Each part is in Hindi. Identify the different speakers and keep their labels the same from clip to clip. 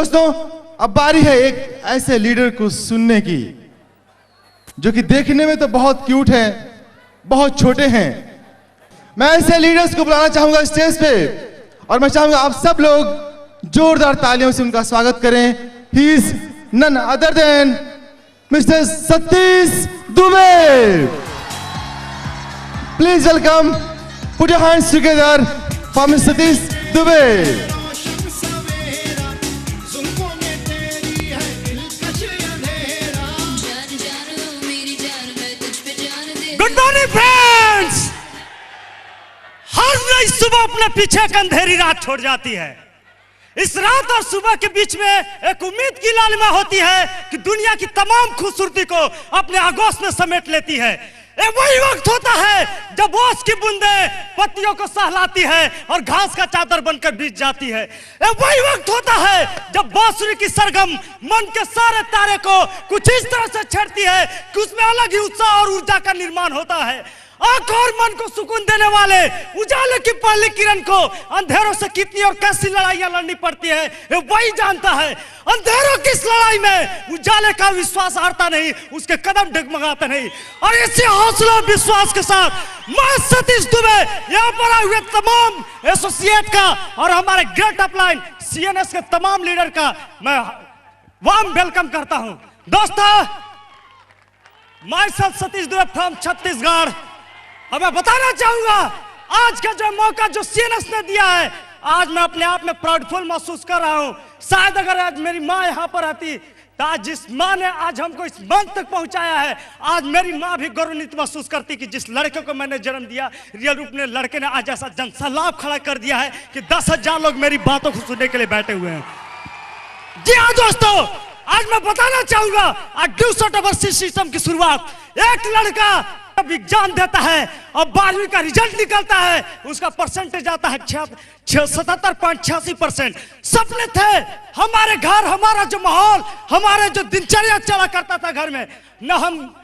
Speaker 1: दोस्तों, अब बारी है एक ऐसे लीडर को सुनने की जो कि देखने में तो बहुत क्यूट है, बहुत छोटे हैं। मैं ऐसे लीडर्स को बुलाना चाहूंगा स्टेज पे और मैं चाहूंगा आप सब लोग जोरदार तालियों से उनका स्वागत करें। He is none other than mister Satish Dubey. Please welcome, put your hands together for mister Satish Dubey.
Speaker 2: Good morning friends. हर नई सुबह अपने पीछे एक अंधेरी रात छोड़ जाती है। इस रात और सुबह के बीच में एक उम्मीद की लालिमा होती है कि दुनिया की तमाम खूबसूरती को अपने आगोश में समेट लेती है। ये वही वक्त होता है जब ओस की बूंदें पत्तियों को सहलाती है और घास का चादर बनकर बीत जाती है। ये वही वक्त होता है जब बांसुरी की सरगम मन के सारे तारे को कुछ इस तरह से छेड़ती है कि उसमें अलग ही उत्साह और ऊर्जा का निर्माण होता है। आंख और मन को सुकून देने वाले उजाले की पहली किरण को अंधेरों से कितनी और कैसी लड़ाइयां लड़नी पड़ती है ये वही जानता है। अंधेरों की इस लड़ाई में उजाले का विश्वास हारता नहीं, उसके कदम डगमगाते नहीं। और इसी हौसला और विश्वास के साथ मैं सतीश दुबे यहाँ पर आए हुए तमाम एसोसिएट का और हमारे ग्रेट अपलाइन सीएनएस के तमाम लीडर का मैं वार्म वेलकम करता हूं। दोस्तों, my self Satish Dubey from Chhattisgarh. अब मैं बताना चाहूंगा आज का जो मौका जो सीएनएस ने दिया है, आज मैं अपने आप में प्राउडफुल महसूस कर रहा हूं। शायद अगर आज मेरी माँ यहाँ पर आती तो आज जिस माँ ने आज हमको इस मंच तक पहुंचाया है, आज मेरी माँ भी गौरवान्वित महसूस करती कि जिस लड़के को मैंने जन्म दिया, रियल रूप ने लड़के ने आज ऐसा जनसैलाब खड़ा कर दिया है कि 10,000 लोग मेरी बातों को सुनने के लिए बैठे हुए हैं। जी हाँ दोस्तों, आज मैं बताना चाहूंगा आज ड्यू शॉट ओवर सिस्टम की शुरुआत। एक लड़का एग्जाम देता है और 12वीं का रिजल्ट निकलता है, उसका परसेंटेज आता है 77.86%। सपने थे हमारे घर, हमारा जो माहौल, हमारे जो दिनचर्या चला करता था घर में, न हम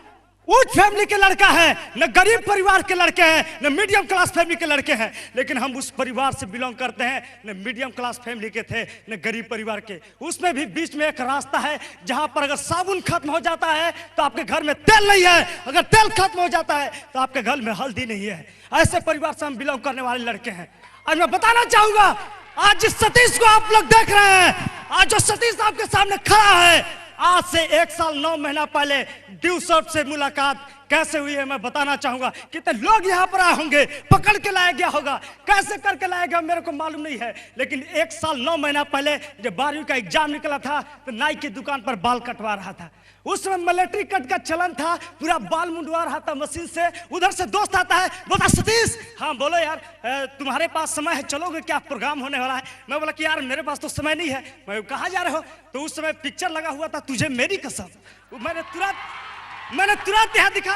Speaker 2: ऊंच फैमिली के लड़का है, न गरीब परिवार के लड़के हैं, न मीडियम क्लास फैमिली के लड़के हैं, लेकिन हम उस परिवार से बिलोंग करते हैं, न मीडियम क्लास फैमिली के थे न गरीब परिवार के। उसमें भी बीच में एक रास्ता है जहां पर अगर साबुन खत्म हो जाता है तो आपके घर में तेल नहीं है, अगर तेल खत्म हो जाता है तो आपके घर में हल्दी नहीं है। ऐसे परिवार से हम बिलोंग करने वाले लड़के हैं। आज मैं बताना चाहूंगा आज जिस सतीश को आप लोग देख रहे हैं, आज जो सतीश आपके सामने खड़ा है, आज से 1 साल 9 महीना पहले ड्यू शॉट से मुलाकात कैसे हुई है मैं बताना चाहूंगा। कितने लोग यहाँ पर आए होंगे, पकड़ के लाया गया होगा, कैसे करके लाया गया मेरे को मालूम नहीं है, लेकिन 1 साल 9 महीना पहले जब 12वीं का एग्जाम निकला था तो नाई की दुकान पर बाल कटवा रहा था। उस समय मिलिट्री कट का चलन था, पूरा बाल मुंडवा रहा था मशीन से। उधर से दोस्त आता है, बोला सतीश, हाँ बोलो यार, तुम्हारे पास समय है, चलोगे क्या, प्रोग्राम होने वाला है। मैं बोला कि यार मेरे पास तो समय नहीं है। मैं कहाँ जा रहे हो? तो उस समय पिक्चर लगा हुआ था तुझे मेरी कसम। मैंने तुरंत यहाँ दिखा,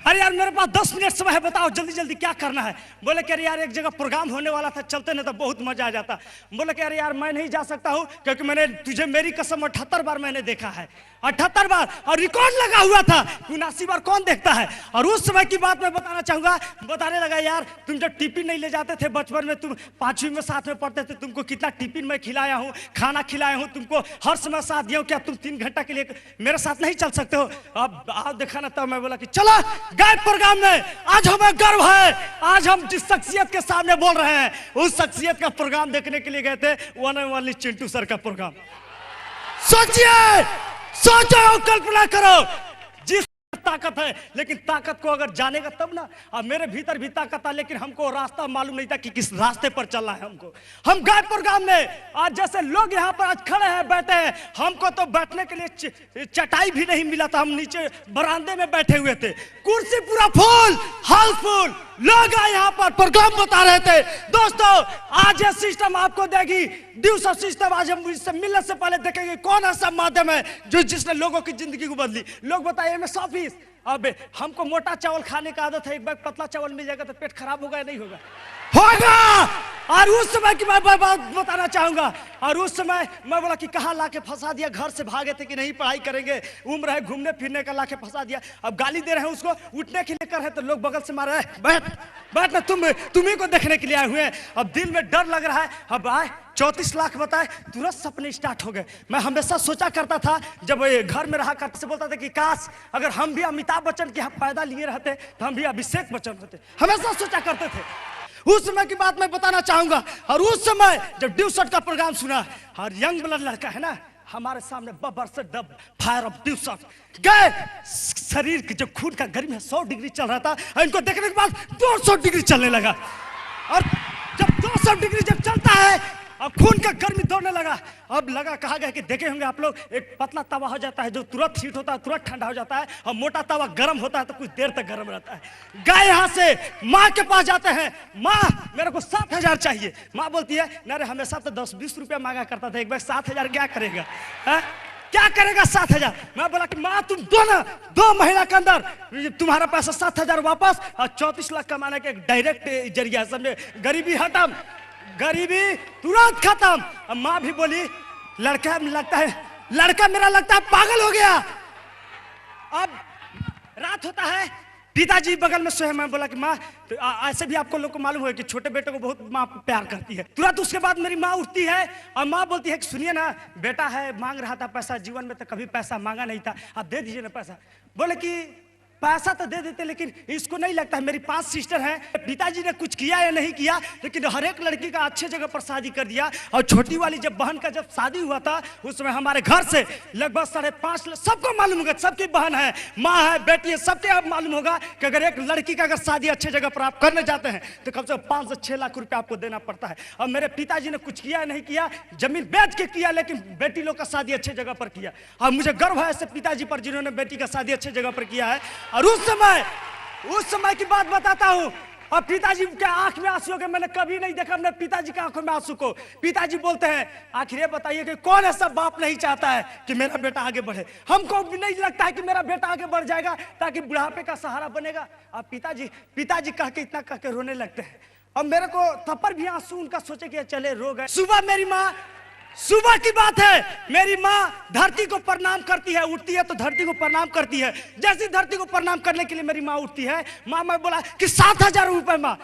Speaker 2: अरे यार मेरे पास 10 मिनट समय है, बताओ जल्दी जल्दी क्या करना है। बोले कि अरे यार एक जगह प्रोग्राम होने वाला था, चलते नहीं तो बहुत मजा आ जाता। बोले कि अरे यार मैं नहीं जा सकता हूँ क्योंकि मैंने तुझे मेरी कसम 78 बार मैंने देखा है, 78 बार, और रिकॉर्ड लगा हुआ था, 79 बार कौन देखता है। और उस समय की बात मैं बताना चाहूंगा, बताने लगा यार तुम जब टिफिन नहीं ले जाते थे बचपन में, तुम 5वीं में साथ में पढ़ते थे, तुमको कितना टिफिन में खिलाया हूँ, खाना खिलाया हूँ, तुमको हर समय साथ दिया हूँ, क्या तुम 3 घंटा के लिए मेरे साथ नहीं चल सकते हो? अब आप देखा ना, तब मैं बोला कि चलो गए प्रोग्राम में। आज हमें गर्व है, आज हम जिस शख्सियत के सामने बोल रहे हैं उस शख्सियत का प्रोग्राम देखने के लिए गए थे, one and only Chintu sir का प्रोग्राम। सोचिए, सोचो, कल्पना करो, जिस ताकत है, लेकिन ताकत को अगर जानेगा तब ना। अब मेरे भीतर भी ताकत था, लेकिन हमको रास्ता मालूम नहीं था कि किस रास्ते पर चलना है हमको। हम गए प्रोग्राम में, आज जैसे लोग यहाँ पर आज खड़े हैं, बैठे हैं, हमको तो बैठने के लिए चटाई भी नहीं मिला था, हम नीचे बरामदे में बैठे हुए थे, कुर्सी पूरा फुल, हॉल फुल, लोग आए यहाँ पर प्रोग्राम बता रहे थे। दोस्तों, आज ये सिस्टम आपको देगी ड्यू शॉट सिस्टम। आज हम इससे मिलने से पहले देखेंगे कौन ऐसा माध्यम है जो जिसने लोगों की जिंदगी को बदली। लोग बताइए मैं 100 फीस। अब हमको मोटा चावल खाने का आदत है, एक बार पतला चावल मिल जाएगा तो पेट खराब होगा या नहीं होगा? होगा। और उस समय की मैं बात बताना चाहूंगा। और उस समय मैं बोला कि कहाँ लाके फंसा दिया, घर से भागे थे कि नहीं पढ़ाई करेंगे, उम्र है घूमने फिरने का, लाके फंसा दिया। अब गाली दे रहे हैं उसको, उठने के लिए कर रहे तो लोग बगल से मार रहे हैं, बैठ बैठ ना, तुम्ही को देखने के लिए आए हुए हैं। अब दिल में डर लग रहा है। अब आए 34 लाख बताए, तुरंत सपने स्टार्ट हो गए। मैं हमेशा सोचा करता था जब घर में रहा करते से, बोलता था कि काश अगर हम भी अमिताभ बच्चन के पैदा लिए रहते तो हम भी अभिषेक बच्चन होते, हमेशा सोचा करते थे। उस समय की बात मैं बताना चाहूंगा। और उस समय जब ड्यू शॉट का प्रोग्राम सुना, और यंग ब्लड लड़का है ना हमारे सामने, बबर से dub fire of due shot गए, शरीर की जो खून का गर्मी है 100 डिग्री चल रहा था, और इनको देखने के बाद 200 डिग्री चलने लगा। और जब 200 डिग्री जब चलता है, अब खून का गर्मी दौड़ने लगा। अब लगा, कहा गया कि देखे होंगे आप लोग, एक पतला तवा हो जाता है जो तुरंत हीट होता है, तुरंत ठंडा हो जाता है, और मोटा तवा गर्म होता है तो कुछ देर तक गर्म रहता है। गए यहाँ से माँ के पास जाते हैं, माँ मेरे को 7,000 चाहिए। माँ बोलती है ना रे, हमेशा तो 10-20 रुपया मांगा करता था, एक बार 7,000 क्या करेगा, है क्या करेगा 7,000। मैं बोला कि माँ तुम दो ना, 2 महीना के अंदर तुम्हारा पैसा 7,000 वापस, और 34 लाख कमाने के एक डायरेक्ट जरिया, समझे, गरीबी खत्म, गरीबी तुरंत खत्म। अब माँ भी बोली, लड़का मेरा लगता है पागल हो गया। अब रात होता है, पिताजी बगल में सोए। मैं बोला कि माँ, तो ऐसे भी आपको लोग को मालूम है कि छोटे बेटे को बहुत माँ प्यार करती है। तुरंत उसके बाद मेरी माँ उठती है और माँ बोलती है कि सुनिए ना, बेटा है मांग रहा था पैसा, जीवन में तो कभी पैसा मांगा नहीं था, आप दे दीजिए ना पैसा। बोले कि पैसा तो दे देते, लेकिन इसको नहीं लगता है, मेरी 5 सिस्टर हैं, पिताजी ने कुछ किया या नहीं किया, लेकिन हर एक लड़की का अच्छे जगह पर शादी कर दिया। और छोटी वाली जब बहन का जब शादी हुआ था, उस समय हमारे घर से लगभग 5.5 सबको मालूम होगा, सबकी बहन है, माँ है, बेटी है, सबके अब मालूम होगा कि अगर एक लड़की का अगर शादी अच्छे जगह पर आप करने जाते हैं तो कम से कम 5 से 6 लाख रुपया आपको देना पड़ता है। और मेरे पिताजी ने कुछ किया नहीं किया, जमीन बेच के किया, लेकिन बेटी लोग का शादी अच्छे जगह पर किया। और मुझे गर्व है ऐसे पिताजी पर जिन्होंने बेटी का शादी अच्छे जगह पर किया है। और उस समय की बात बताता हूं, और पिताजी के आंख में आंसू हो गए। मैंने कभी नहीं देखा अपने पिताजी के आंखों में आंसू को। पिताजी बोलते हैं, आखिर ये बताइए कि कौन ऐसा बाप नहीं चाहता है कि मेरा बेटा आगे बढ़े। हमको भी नहीं लगता है कि मेरा बेटा आगे बढ़ जाएगा ताकि बुढ़ापे का सहारा बनेगा। अब पिताजी कह के इतना कह के रोने लगते हैं, और मेरे को थप्पड़ भी आंसू उनका सोचे कि चले रो गए। सुबह की बात है, मेरी माँ धरती को प्रणाम करती है, उठती है तो धरती को प्रणाम करती है। जैसी धरती को प्रणाम करने के लिए मेरी माँ उठती है, माँ मैं बोला कि 7,000 रुपए, माँ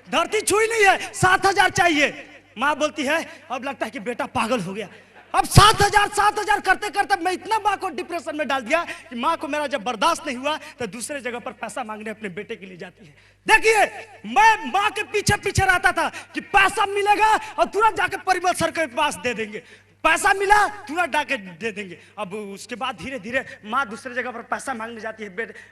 Speaker 2: धरती छुई नहीं है, 7,000 चाहिए। माँ बोलती है, अब लगता है कि बेटा पागल हो गया। अब 7,000 करते करते मैं इतना माँ को डिप्रेशन में डाल दिया कि माँ को मेरा जब बर्दाश्त नहीं हुआ तो दूसरे जगह पर पैसा मांगने अपने बेटे के लिए जाती है। देखिए, मैं माँ के पीछे पीछे रहता था कि पैसा मिलेगा और तुरंत जाके परिमल सर के पास दे देंगे, पैसा मिला तुरंत डाके दे देंगे। अब उसके बाद धीरे धीरे माँ दूसरे जगह पर पैसा मांगने जाती है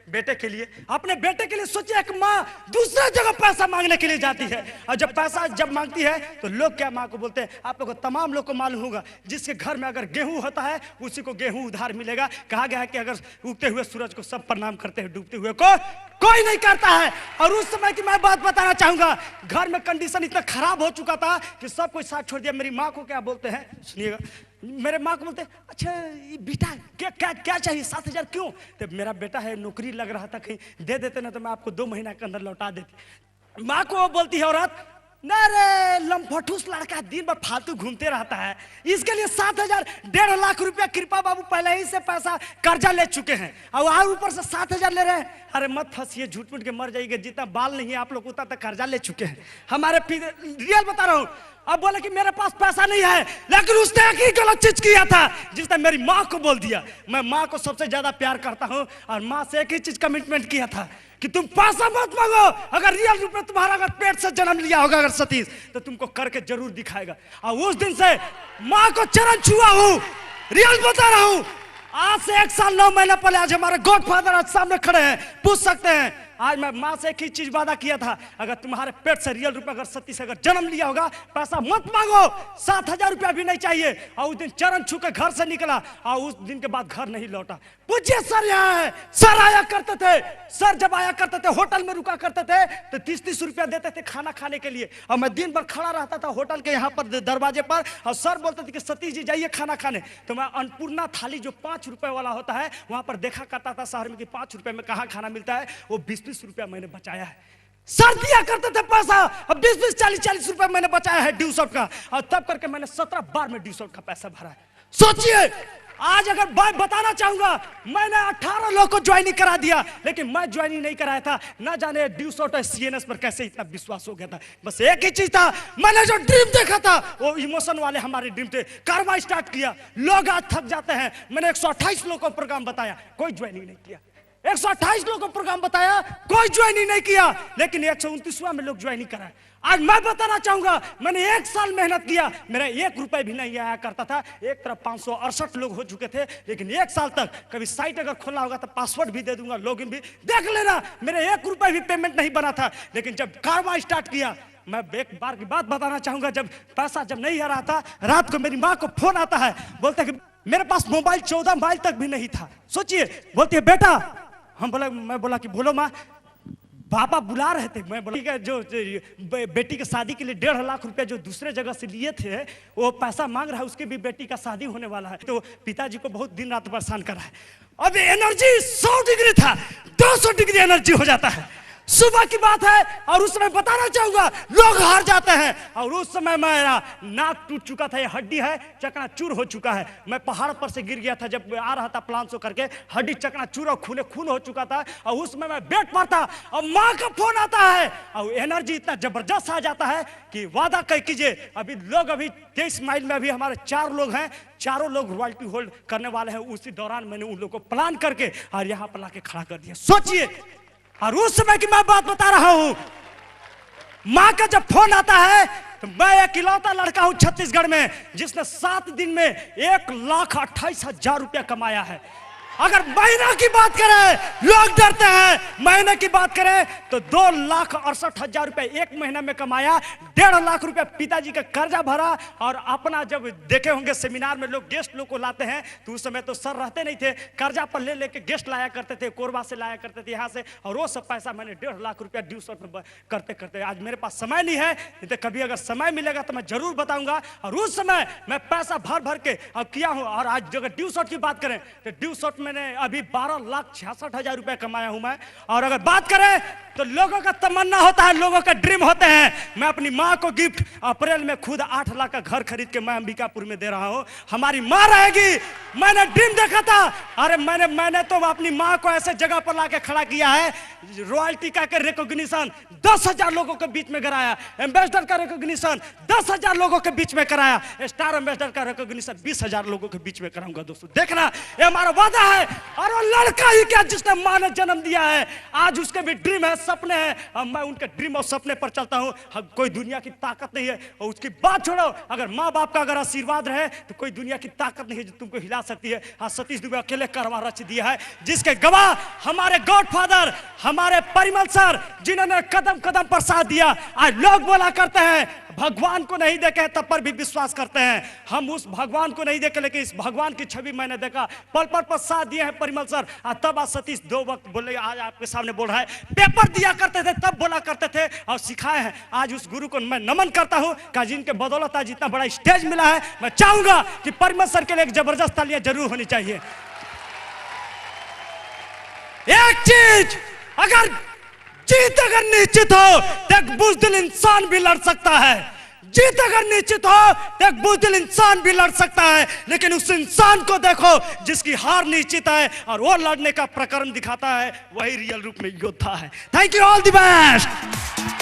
Speaker 2: बेटे के लिए, अपने बेटे के लिए। सोचिए कि माँ दूसरे जगह पैसा मांगने के लिए जाती है, और जब पैसा मांगती है तो लोग क्या माँ को बोलते हैं, आप लोगों को तमाम लोग को मालूम होगा, जिसके घर में अगर गेहूं होता है उसी को गेहूं उधार मिलेगा। कहा गया है कि अगर उगते हुए सूरज को सब प्रणाम करते हैं, डूबते हुए को कोई नहीं करता है। और उस समय की मैं बात बताना चाहूंगा, घर में कंडीशन इतना खराब हो चुका था कि सब कुछ साथ छोड़ दिया। मेरी माँ को क्या बोलते हैं सुनिएगा, मेरे माँ को बोलते हैं, अच्छा बेटा क्या चाहिए, 7,000 क्यों? तो मेरा बेटा है, नौकरी लग रहा था, कहीं दे देते ना तो मैं आपको 2 महीना के अंदर लौटा देती। माँ को बोलती है औरत, ना रे लम्फठूस लड़का दिन भर फालतू घूमते रहता है, इसके लिए 7,000 1.5 लाख रुपया कृपा बाबू पहले ही से पैसा कर्जा ले चुके हैं, और ऊपर से 7,000 ले रहे हैं। अरे मत फंसिए, झूठ मूठ के मर जाइएगा, जितना बाल नहीं है आप लोग उतना तक कर्जा ले चुके हैं। हमारे रियल बता रहा हूँ। अब बोले कि मेरे पास पैसा नहीं है, लेकिन उसने एक ही गलत चीज किया था जिसने मेरी माँ को बोल दिया। मैं माँ को सबसे ज्यादा प्यार करता हूँ, और माँ से एक ही चीज कमिटमेंट किया था कि तुम पैसा मत मांगो, अगर रियल रूप में तुम्हारा अगर पेट से जन्म लिया होगा अगर सतीश, तो तुमको करके जरूर दिखाएगा। और उस दिन से माँ को चरण छुआ हूँ, रियल बता रहा हूँ। आज से 1 साल 9 महीना पहले आज हमारे गॉडफादर आज सामने खड़े हैं, पूछ सकते हैं। आज मैं माँ से एक ही चीज वादा किया था, अगर तुम्हारे पेट से रियल रुपया अगर सतीश अगर जन्म लिया होगा, पैसा मत मांगो, 7,000 रुपया भी नहीं चाहिए। और उस दिन चरण छू के घर से निकला, और उस दिन के बाद घर नहीं लौटा। पूछिए सर यहाँ है, सर आया करते थे, सर जब आया करते थे होटल में रुका करते थे तो 30-30 रुपया देते थे खाना खाने के लिए, और मैं दिन भर खड़ा रहता था होटल के यहाँ पर दरवाजे पर, और सर बोलते थे कि सतीश जी जाइए खाना खाने। तो मैं अन्नपूर्णा थाली जो 5 रुपए वाला होता है वहां पर देखा करता था शहर में कि 5 रुपए में कहाँ खाना मिलता है, वो 20-20 रुपया मैंने बचाया है। सर दिया करते थे पैसा। अब 20-20, 40-40 रुपए मैंने बचाया है ड्यू शॉट का, और तब करके मैंने 17 बार में ड्यू शॉट का पैसा भरा है। सोचिए, आज अगर मैं बताना चाहूंगा, मैंने 18 लोग को ज्वाइनिंग करा दिया, लेकिन मैं ज्वाइनिंग नहीं कराया था। ना जाने ड्यू शॉट और सीएनएस पर कैसे इतना विश्वास हो गया था। बस एक ही चीज था, मैंने जो ड्रीम देखा था वो इमोशन वाले हमारे ड्रीम थे। कारवा स्टार्ट किया, लोग आज थक जाते हैं। मैंने 128 लोगों को प्रोग्राम बताया, कोई ज्वाइनिंग नहीं किया। 128 लोगों को प्रोग्राम बताया, कोई ज्वाइनिंग नहीं किया, लेकिन 129वां में लोग ज्वाइनिंग कराए। आज मैं बताना चाहूंगा, मैंने 1 साल मेहनत किया, मेरा 1 रुपए भी नहीं आया करता था। एक तरफ 568 लोग हो चुके थे, लेकिन 1 साल तक कभी साइट अगर खोलना होगा तो पासवर्ड भी दे दूंगा, लॉगिन भी देख लेना। मेरे 1 रुपए भी पेमेंट नहीं बना था, लेकिन जब कारवा स्टार्ट किया, मैं एक बार की बात बताना चाहूंगा, जब पैसा जब नहीं आ रहा था, रात को मेरी माँ को फोन आता है, बोलते कि मेरे पास मोबाइल 14 मोबाइल तक भी नहीं था। सोचिए, बोलती है बेटा, मैं बोला कि बोलो माँ। पापा बुला रहे थे। मैं बोला ठीक है, जो बेटी की शादी के लिए 1.5 लाख रुपया जो दूसरे जगह से लिए थे, वो पैसा मांग रहा है, उसकी भी बेटी का शादी होने वाला है। तो पिताजी को बहुत दिन रात परेशान कर रहा है। अब एनर्जी 100 डिग्री था, 200 डिग्री एनर्जी हो जाता है। सुबह की बात है, और उस समय बताना चाहूंगा, लोग हार जाते हैं। और उस समय मेरा नाक टूट चुका था, ये हड्डी है चकनाचूर हो चुका है। मैं पहाड़ पर से गिर गया था, जब आ रहा था प्लान शो करके, हड्डी चकनाचूर और खून हो चुका था। और उस समय मैं बेड पर था, और माँ का फोन आता है, और एनर्जी इतना जबरदस्त आ जाता है कि वादा कह कीजिए। अभी लोग, अभी 23 माइल में अभी हमारे 4 लोग हैं, चारों लोग रॉयल्टी होल्ड करने वाले हैं। उसी दौरान मैंने उन लोगों को प्लान करके और यहाँ पर लाके खड़ा कर दिया। सोचिए, और उस समय की मैं बात बता रहा हूं, मां का जब फोन आता है, तो मैं इकलौता लड़का हूं छत्तीसगढ़ में जिसने 7 दिन में 1,28,000 रुपया कमाया है। अगर महीना की बात करें, लोग डरते हैं, महीने की बात करें तो 2,68,000 रुपए एक महीना में कमाया। 1.5 लाख रुपए पिताजी का कर्जा भरा। और अपना, जब देखे होंगे सेमिनार में लोग गेस्ट लोग को लाते हैं, तो उस समय तो सर रहते नहीं थे, कर्जा पर ले लेके गेस्ट लाया करते थे, कोरबा से लाया करते थे यहाँ से। और वो सब पैसा मैंने 1.5 लाख रुपया ड्यू शॉट में करते करते, आज मेरे पास समय नहीं है, तो कभी अगर समय मिलेगा तो मैं जरूर बताऊंगा। और उस समय मैं पैसा भर भर के अब किया हूं। और आज अगर ड्यू शॉट की बात करें तो ड्यू शॉट मैंने अभी 12,66,000 रुपए कमाया हूं मैं। और अगर बात करें तो लोगों का तमन्ना होता है, लोगों का ड्रीम होते हैं। मैं अपनी मां को गिफ्ट अप्रैल में खुद 8 लाख का घर खरीद के मैं अंबिकापुर में दे रहा हूं। हमारी मां रहेगी। मैंने ड्रीम देखा था, अरे मैंने तो अपनी मां को ऐसे जगह पर लाके खड़ा किया है, रॉयल्टी का रिकॉग्निशन 10,000 लोगों के बीच में कराया, एम्बेसडर का रिकॉग्निशन 10,000 लोगों के बीच में कराया, स्टार एम्बेसडर का रिकॉग्निशन 20,000 लोगों के बीच में कराऊंगा। दोस्तों देखना, ये हमारा वादा है। और वो लड़का ही क्या जिसने मां ने जन्म दिया है, आज उसके भी ड्रीम है, सपने हैं। अब मैं उनके ड्रीम और सपने पर चलता हूं। कोई दुनिया की ताकत नहीं है, और उसकी बात छोड़ो, अगर माँ बाप का अगर आशीर्वाद रहे तो कोई दुनिया की ताकत नहीं है जो तुमको हिला सकती है। आज सतीश दुबे अकेले कारवा रच दिया है, जिसके गवाह हमारे गॉडफादर, हमारे परिमल सर, जिन्होंने कदम कदम पर साथ दिया। आज लोग बोला करते हैं भगवान को नहीं देखे तब पर भी विश्वास करते हैं। हम उस भगवान को नहीं देखे, लेकिन इस भगवान की छवि मैंने देखा। पल पल पर साथ दिए हैं परिमल सर। तब आज सतीश 2 वक्त बोले, आज आपके सामने बोल रहा है। पेपर दिया करते थे, तब बोला करते थे और सिखाए हैं। आज उस गुरु को मैं नमन करता हूं कि जिनके बदौलत आज इतना बड़ा स्टेज मिला है। मैं चाहूंगा कि परिमल सर के लिए एक जबरदस्त तालियां जरूर होनी चाहिए। एक चीज, अगर जीत अगर निश्चित हो तो एक बुज़दिल इंसान भी लड़ सकता है। जीत अगर निश्चित हो तो एक बुज़दिल इंसान भी लड़ सकता है, लेकिन उस इंसान को देखो जिसकी हार निश्चित है और वो लड़ने का प्रकरण दिखाता है, वही रियल रूप में योद्धा है। Thank you, all the best.